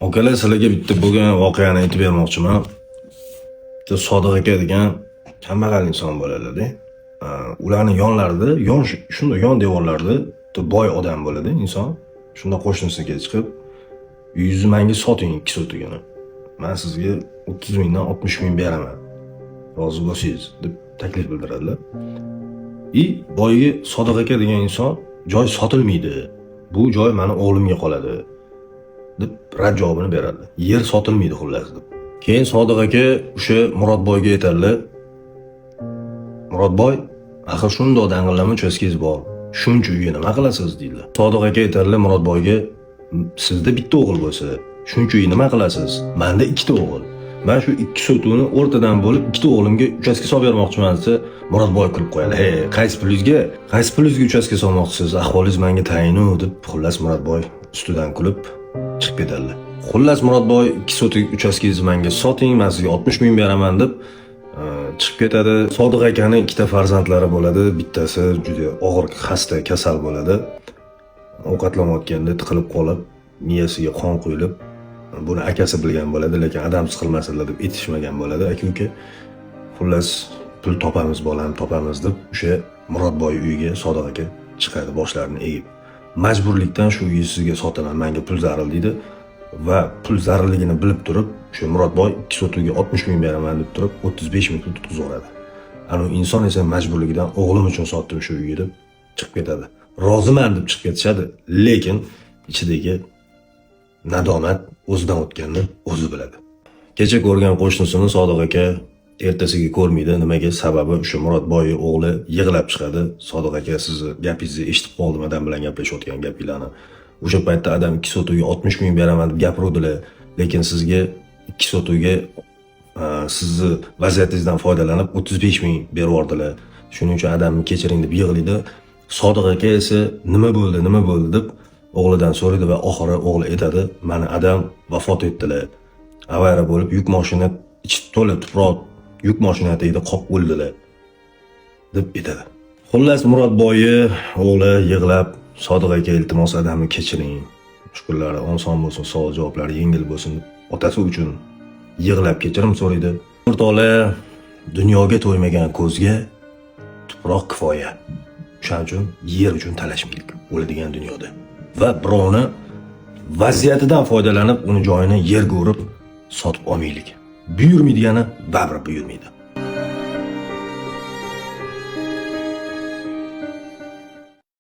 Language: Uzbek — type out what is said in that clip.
Akalar, sizlarga bitta bo'lgan voqeani aytib bermoqchiman. Bitta Sodiq aka degan kambag'al inson bo'ladi. Ularning yonlarida, shunday yon devorlarida bitta boy odam bo'ladi, inson. Shunda qo'shnisiga chiqib, 100 mingga soting 2 sotigini. Men sizga 30 mingdan 60 ming beraman. Rozi bo'lsangiz deb taklif bildiradilar. Boyga Sodiq aka degan inson joy sotilmaydi. Bu joy meni o'g'limga qoladi deb rad javobini beradi. Yer sotilmaydi xullas deb. Keyin Sodiq aka o'sha Murodboyga aytadilar. Murodboy, axir shundoq dang'illama uchastkangiz bor. Shuncha uyga nima qilasiz deydilar. Sodiq aka aytadilar Murodboyga, sizda bitta o'g'il bo'lsa, shuncha uyga nima qilasiz? Menda ikkita o'g'il. Men shu ikki sotuvni o'rtadan bo'lib ikkita o'g'limga uchastka solib bermoqchiman desa, Murodboy kulib qo'yadi. Qaysi pulingizga uchastka solmoqchisiz? Ahvolingiz menga tayinu deb xullas Murodboy ustidan kulib chiqib ketadilar. Xullas Murodboy 2 sotik uchastkangizni menga soting, men sizga 60 ming beraman deb chiqib ketadi. Sodiq akaning ikkita farzandlari bo'ladi. Bittasi juda og'ir xasta, kasal bo'ladi. Ovqatlanayotganda tiqilib qolib, miyasiga qon quyilib, buni akasi bilgan bo'ladi, lekin adamsiz qilmasinlar deb aytishmagan bo'ladi. Aka-uka xullas pul topamiz, bolam topamiz deb o'sha Murodboy uyiga Sodiq aka chiqadi boshlarini egib. Majburlikdan shu uyni sizga sotaman, menga pul zarur deydi va pul zarurligini bilib turib, o'sha Murodboy 2 sotuga 60 ming beraman deb turib 35 ming pul tutqizib Ana inson esa majburligidan o'g'lim uchun sotdim shu uyni deb chiqib ketadi. Roziman deb chiqib ketishadi, lekin ichidagi nadomat o'zidan o'tganini o'zi biladi. Kecha ko'rgan qo'shnisini Sodiq aka ertasiga ko'rmaydi. Nimaga? Sababi o'sha Murodboy o'g'li yig'lab chiqadi. Sodiq aka, sizni gapingizni eshitib qoldim, adam bilan gaplashayotgan gapinglarni. O'sha paytda adam 2 sotuga 60 ming beraman deb gapiruvdilar, lekin sizga 2 sotuga sizni vaziyatingizdan foydalanib 35 ming berib yubordilar. Shuning uchun adamni kechiring deb yig'laydi. Sodiq aka esa nima bo'ldi deb o'g'lidan so'raydi va oxiri o'g'li aytadi, "Mani adam vafot etdilar. Avariya bo'lib yuk mashina ichi to'la tuproq, yuk mashina tagida qolib o'ldilar" deb aytadi. Xullas Murodboyi o'g'li yig'lab, "Sodiq aka, iltimos adamni kechiring. Shukrlari oson bo'lsin, savol javoblari yengil bo'lsin" otasi uchun yig'lab kechirim so'raydi. O'rtoqlar, dunyoga to'ymagan ko'zga tuproq kifoya. Shuning uchun yer uchun talashmaylik o'ladigan dunyoda. Va birovni vaziyatidan foydalanib uni joyini yerga urib sotib olmaylik. Buyurmaydigani baribir buyurmaydi.